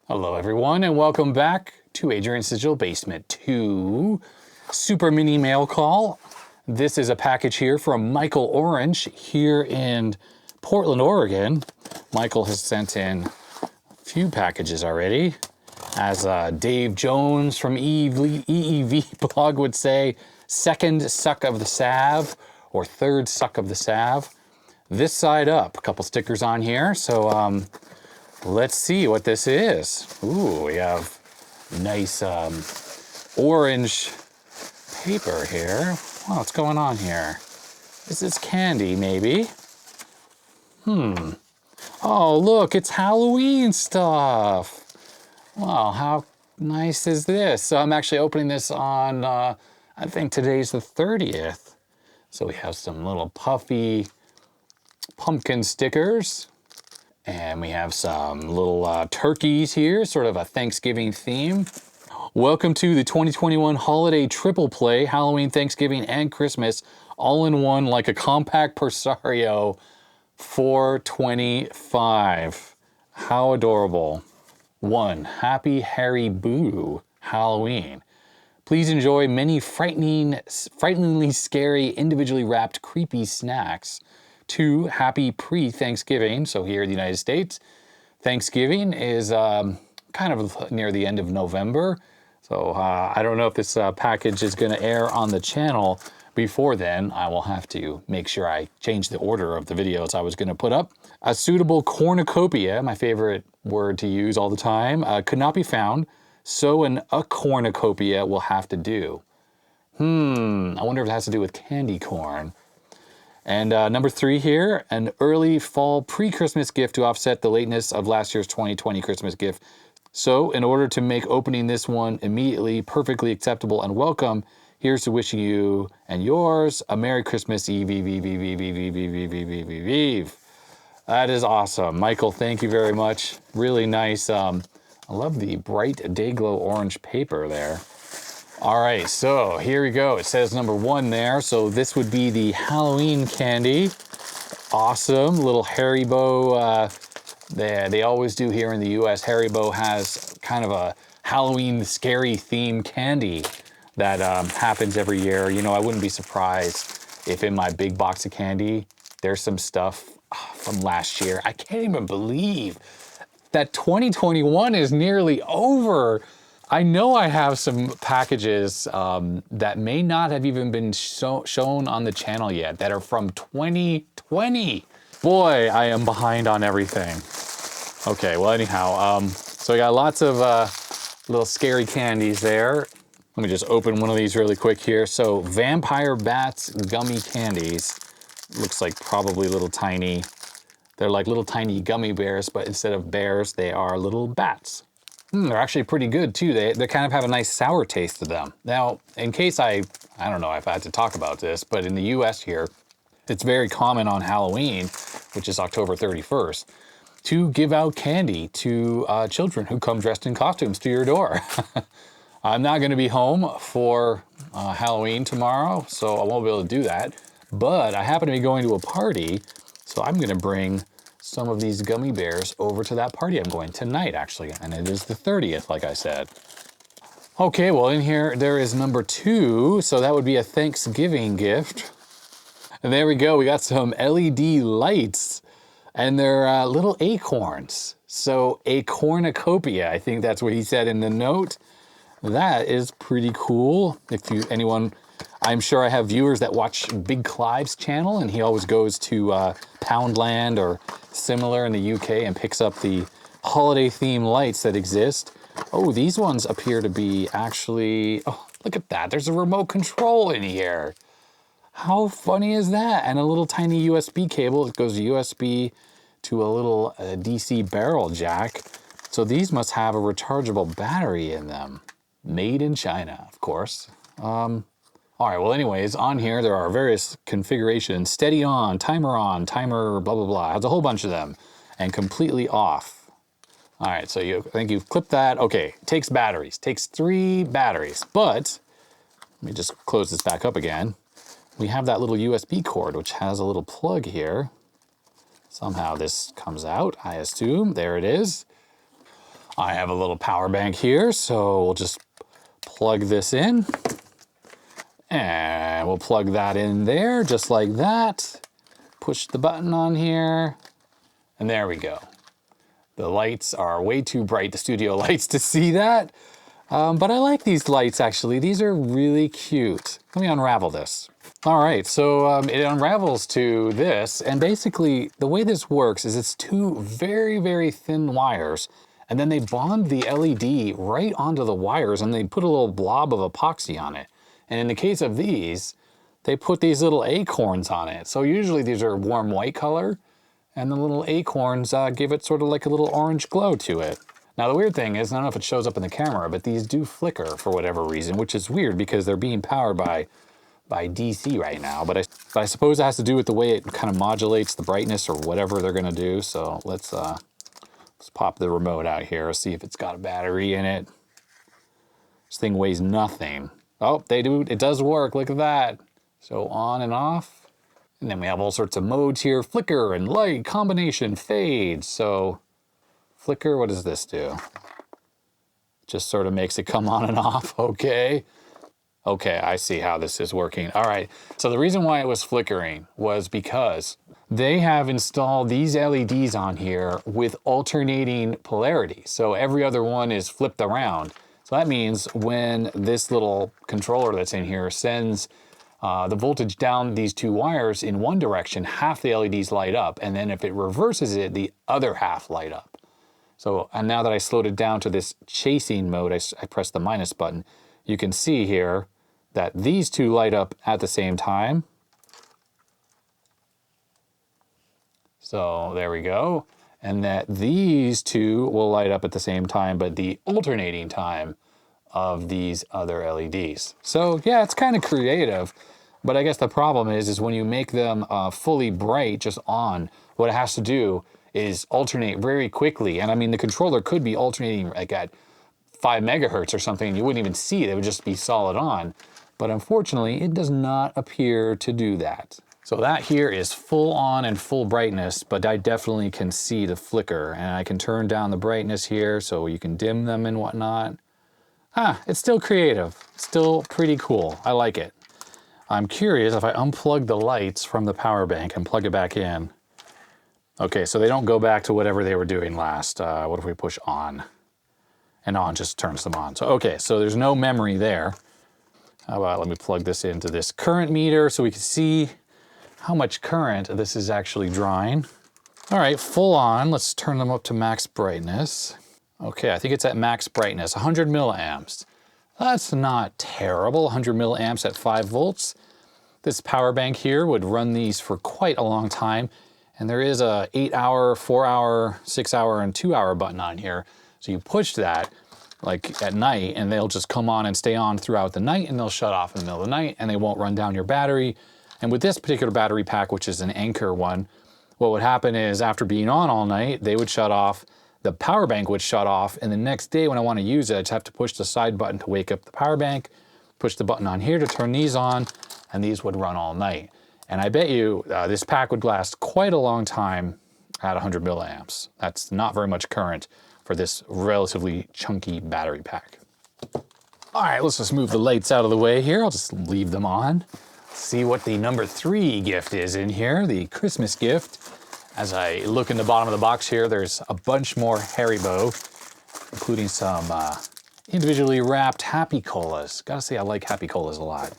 Hello everyone and welcome back to Adrian's Digital Basement 2 Super Mini Mail Call. This is a package here from Michael Orange here in Portland, Oregon. Michael has sent in a few packages already. As Dave Jones from EEVBlog would say, second suck of the salve or third suck of the salve. This side up, a couple stickers on here. So let's see what this is. Ooh, we have nice orange paper here. Wow, what's going on here? Is this candy, maybe? Oh, look, it's Halloween stuff. Wow, how nice is this? So I'm actually opening this on, I think today's the 30th. So we have some little puffy pumpkin stickers. And we have some little turkeys here, sort of a Thanksgiving theme. Welcome to the 2021 Holiday Triple Play, Halloween, Thanksgiving, and Christmas, all in one like a compact Presario 425. How adorable. 1. Happy Harry Boo Halloween. Please enjoy many frighteningly scary, individually wrapped, creepy snacks. 2. Happy pre-Thanksgiving. So here in the United States, Thanksgiving is kind of near the end of November. So I don't know if this package is going to air on the channel before then. I will have to make sure I change the order of the videos I was going to put up. A suitable cornucopia, my favorite word to use all the time, could not be found. So a cornucopia will have to do. I wonder if it has to do with candy corn. And number 3 here, an early fall pre-Christmas gift to offset the lateness of last year's 2020 Christmas gift. So in order to make opening this one immediately perfectly acceptable and welcome, here's to wishing you and yours a Merry Christmas Eve. That is awesome. Michael, thank you very much. Really nice. I love the bright Dayglow orange paper there. All right, so here we go. It says number 1 there. So this would be the Halloween candy. Awesome, little Haribo. They always do here in the US. Haribo has kind of a Halloween scary theme candy that happens every year. You know, I wouldn't be surprised if in my big box of candy, there's some stuff from last year. I can't even believe that 2021 is nearly over. I know I have some packages that may not have even been shown on the channel yet that are from 2020. Boy, I am behind on everything. Okay, well anyhow, so I got lots of little scary candies there. Let me just open one of these really quick here. So Vampire Bats gummy candies. Looks like probably little tiny, they're like little tiny gummy bears, but instead of bears, they are little bats. They're actually pretty good too. They kind of have a nice sour taste to them. Now, in case I don't know if I had to talk about this, but in the US here, it's very common on Halloween, which is October 31st, to give out candy to children who come dressed in costumes to your door. I'm not gonna be home for Halloween tomorrow, so I won't be able to do that. But I happen to be going to a party, so I'm gonna bring some of these gummy bears over to that party I'm going tonight, actually, and it is the 30th, like I said. Okay, well in here there is number 2, so that would be a Thanksgiving gift. And there we go, we got some LED lights, and they're little acorns. So a cornucopia, I think that's what he said in the note. That is pretty cool. If anyone, I'm sure I have viewers that watch Big Clive's channel, and he always goes to Poundland or similar in the UK and picks up the holiday theme lights that exist. Oh, these ones appear to be actually, oh, look at that. There's a remote control in here. How funny is that? And a little tiny USB cable. It goes USB to a little DC barrel jack. So these must have a rechargeable battery in them. Made in China, of course. All right, well anyways, on here there are various configurations. Steady on, timer, blah, blah, blah. It has a whole bunch of them. And completely off. All right, so I think you've clipped that. Okay, takes batteries, takes 3 batteries. But, let me just close this back up again. We have that little USB cord, which has a little plug here. Somehow this comes out, I assume. There it is. I have a little power bank here, so we'll just plug this in. And we'll plug that in there, just like that. Push the button on here, and there we go. The lights are way too bright, the studio lights, to see that. But I like these lights, actually. These are really cute. Let me unravel this. All right, so it unravels to this, and basically the way this works is it's two very, very thin wires, and then they bond the LED right onto the wires, and they put a little blob of epoxy on it. And in the case of these, they put these little acorns on it. So usually these are warm white color, and the little acorns give it sort of like a little orange glow to it. Now the weird thing is, I don't know if it shows up in the camera, but these do flicker for whatever reason, which is weird because they're being powered by DC right now. But I suppose it has to do with the way it kind of modulates the brightness or whatever they're gonna do. So let's pop the remote out here, see if it's got a battery in it. This thing weighs nothing. Oh, it does work, look at that. So on and off. And then we have all sorts of modes here, flicker and light, combination, fade. So flicker, what does this do? Just sort of makes it come on and off, okay. Okay, I see how this is working. All right, so the reason why it was flickering was because they have installed these LEDs on here with alternating polarity. So every other one is flipped around. So that means when this little controller that's in here sends the voltage down these two wires in one direction, half the LEDs light up, and then if it reverses it, the other half light up. So, and now that I slowed it down to this chasing mode, I press the minus button, you can see here that these two light up at the same time. So there we go. And that these two will light up at the same time, but the alternating time of these other LEDs. So yeah, it's kind of creative, but I guess the problem is when you make them fully bright, just on, what it has to do is alternate very quickly. And I mean, the controller could be alternating like at 5 megahertz or something, and you wouldn't even see it, it would just be solid on. But unfortunately, it does not appear to do that. So that here is full on and full brightness, but I definitely can see the flicker, and I can turn down the brightness here so you can dim them and whatnot. It's still creative, still pretty cool. I like it. I'm curious if I unplug the lights from the power bank and plug it back in. Okay, so they don't go back to whatever they were doing last. What if we push on? And on just turns them on. So, okay, so there's no memory there. How about let me plug this into this current meter so we can see how much current this is actually drawing. All right, full on. Let's turn them up to max brightness. Okay, I think it's at max brightness, 100 milliamps. That's not terrible, 100 milliamps at 5 volts. This power bank here would run these for quite a long time. And there is a 8-hour, 4-hour, 6-hour, and 2-hour button on here. So you push that like at night and they'll just come on and stay on throughout the night, and they'll shut off in the middle of the night and they won't run down your battery. And with this particular battery pack, which is an Anchor one, what would happen is after being on all night, they would shut off, the power bank would shut off, and the next day when I want to use it, I just have to push the side button to wake up the power bank, push the button on here to turn these on, and these would run all night. And I bet you this pack would last quite a long time at 100 milliamps. That's not very much current for this relatively chunky battery pack. All right, let's just move the lights out of the way here. I'll just leave them on. See what the number 3 gift is in here, the Christmas gift. As I look in the bottom of the box here, there's a bunch more Haribo, including some individually wrapped Happy Colas. Gotta say, I like Happy Colas a lot.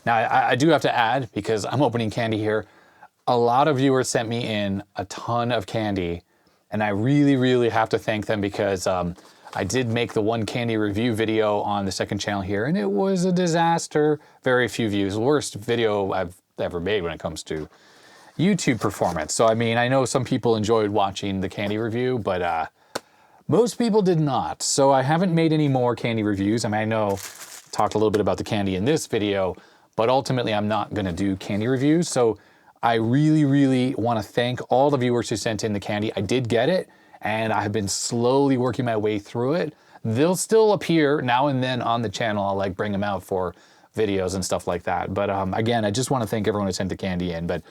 Now, I do have to add, because I'm opening candy here, a lot of viewers sent me in a ton of candy, and I really, really have to thank them because I did make the one candy review video on the second channel here, and it was a disaster. Very few views. Worst video I've ever made when it comes to YouTube performance. So, I mean, I know some people enjoyed watching the candy review, but most people did not. So I haven't made any more candy reviews. I mean, I know I talked a little bit about the candy in this video, but ultimately I'm not gonna do candy reviews. So I really, really wanna thank all the viewers who sent in the candy. I did get it, and I have been slowly working my way through it. They'll still appear now and then on the channel. I'll like bring them out for videos and stuff like that. But again, I just wanna thank everyone who sent the candy in. But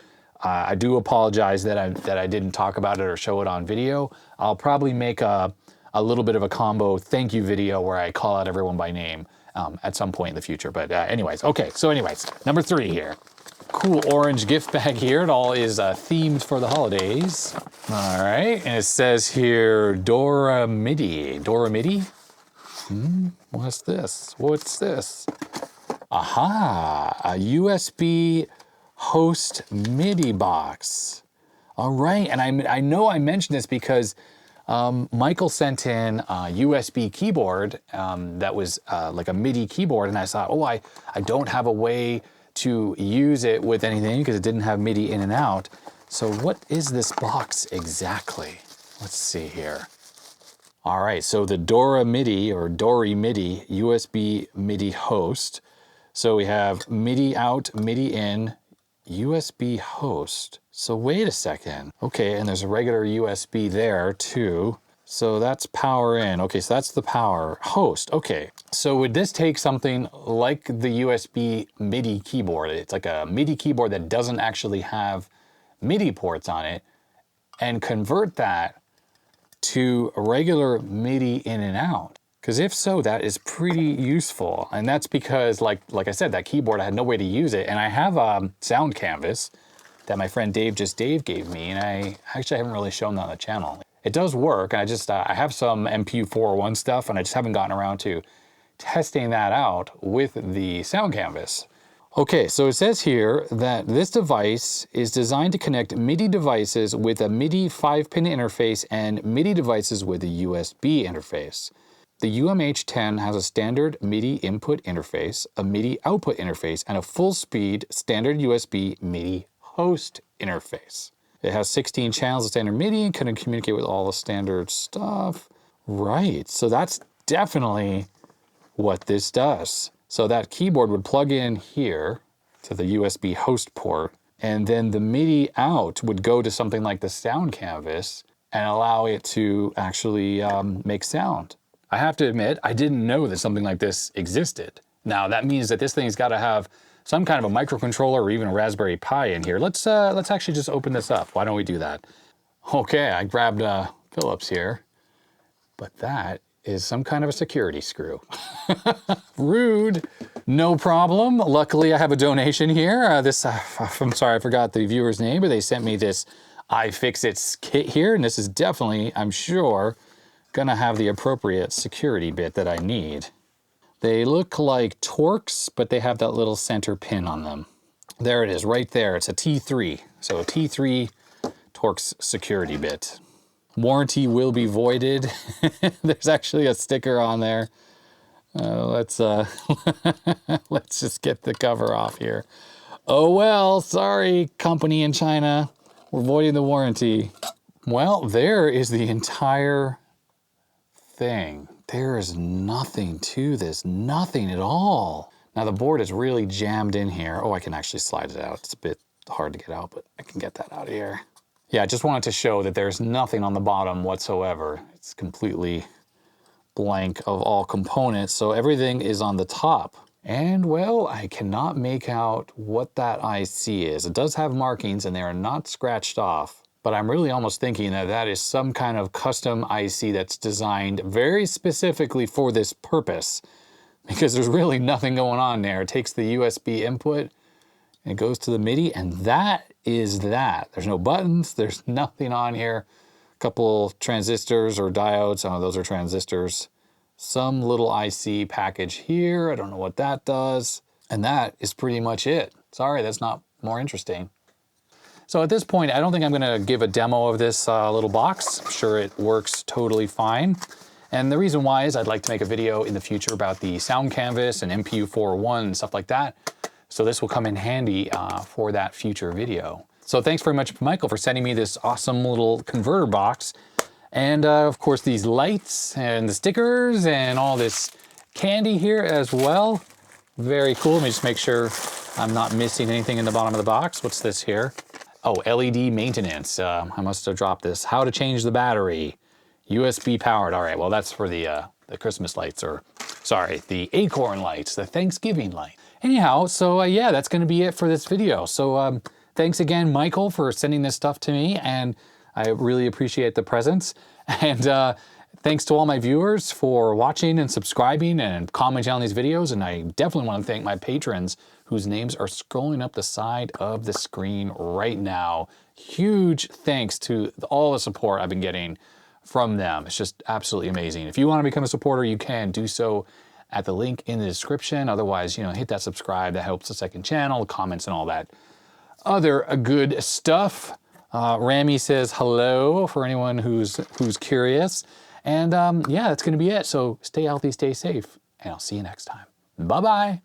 I do apologize that I didn't talk about it or show it on video. I'll probably make a a little bit of a combo thank you video where I call out everyone by name at some point in the future. But anyways, okay, so anyways, number 3 here. Cool orange gift bag here. It all is themed for the holidays. All right, and it says here, Dora Midi. Dora Midi? What's this? What's this? Aha, a USB host MIDI box. All right, and I know I mentioned this because Michael sent in a USB keyboard that was like a MIDI keyboard, and I thought, oh, I don't have a way to use it with anything because it didn't have MIDI in and out. So what is this box exactly? Let's see here. All right, so the Dora MIDI or Dory MIDI USB MIDI host. So we have MIDI out, MIDI in, USB host. So wait a second. Okay, and there's a regular USB there too. So that's power in. Okay, so that's the power host. Okay, so would this take something like the USB MIDI keyboard? It's like a MIDI keyboard that doesn't actually have MIDI ports on it and convert that to a regular MIDI in and out? Because if so, that is pretty useful. And that's because, like I said, that keyboard, I had no way to use it. And I have a sound canvas that my friend Dave gave me, and I actually haven't really shown that on the channel. It does work, and I have some MPU401 stuff, and I just haven't gotten around to testing that out with the sound canvas. Okay, so it says here that this device is designed to connect MIDI devices with a MIDI 5-pin interface and MIDI devices with a USB interface. The UMH10 has a standard MIDI input interface, a MIDI output interface, and a full-speed standard USB MIDI host interface. It has 16 channels of standard MIDI and can communicate with all the standard stuff. Right, so that's definitely what this does. So that keyboard would plug in here to the USB host port, and then the MIDI out would go to something like the sound canvas and allow it to actually make sound. I have to admit, I didn't know that something like this existed. Now that means that this thing's got to have some kind of a microcontroller or even a Raspberry Pi in here. Let's actually just open this up. Why don't we do that? Okay, I grabbed Phillips here, but that is some kind of a security screw. Rude. No problem. Luckily, I have a donation here. I'm sorry, I forgot the viewer's name, but they sent me this iFixit kit here, and this is definitely, I'm sure, gonna have the appropriate security bit that I need. They look like Torx, but they have that little center pin on them. There it is, right there. It's a T3. So a T3 Torx security bit. Warranty will be voided. There's actually a sticker on there. Let's just get the cover off here. Oh well, sorry, company in China. We're voiding the warranty. Well, there is the entire thing. There is nothing to this, nothing at all. Now the board is really jammed in here. Oh, I can actually slide it out. It's a bit hard to get out, but I can get that out of here. Yeah, I just wanted to show that there's nothing on the bottom whatsoever. It's completely blank of all components, so everything is on the top. And well, I cannot make out what that IC is. It does have markings and they are not scratched off, but I'm really almost thinking that that is some kind of custom IC that's designed very specifically for this purpose, because there's really nothing going on there. It takes the USB input and it goes to the MIDI, and that is that. There's no buttons, there's nothing on here. A couple transistors or diodes, oh, those are transistors. Some little IC package here, I don't know what that does. And that is pretty much it. Sorry, that's not more interesting. So at this point, I don't think I'm gonna give a demo of this little box. I'm sure it works totally fine. And the reason why is I'd like to make a video in the future about the sound canvas and MPU401 and stuff like that. So this will come in handy for that future video. So thanks very much, Michael, for sending me this awesome little converter box. And of course, these lights and the stickers and all this candy here as well. Very cool. Let me just make sure I'm not missing anything in the bottom of the box. What's this here? Oh, LED maintenance. I must have dropped this. How to change the battery. USB powered. All right, well, that's for the Christmas lights, or sorry, the acorn lights, the Thanksgiving light. Anyhow, so yeah, that's going to be it for this video. So thanks again, Michael, for sending this stuff to me, and I really appreciate the presents. And Thanks to all my viewers for watching and subscribing and commenting on these videos. And I definitely want to thank my patrons whose names are scrolling up the side of the screen right now. Huge thanks to all the support I've been getting from them. It's just absolutely amazing. If you want to become a supporter, you can do so at the link in the description. Otherwise, hit that subscribe. That helps the second channel, comments, and all that other good stuff. Rami says hello for anyone who's curious. And yeah, that's going to be it. So stay healthy, stay safe, and I'll see you next time. Bye-bye.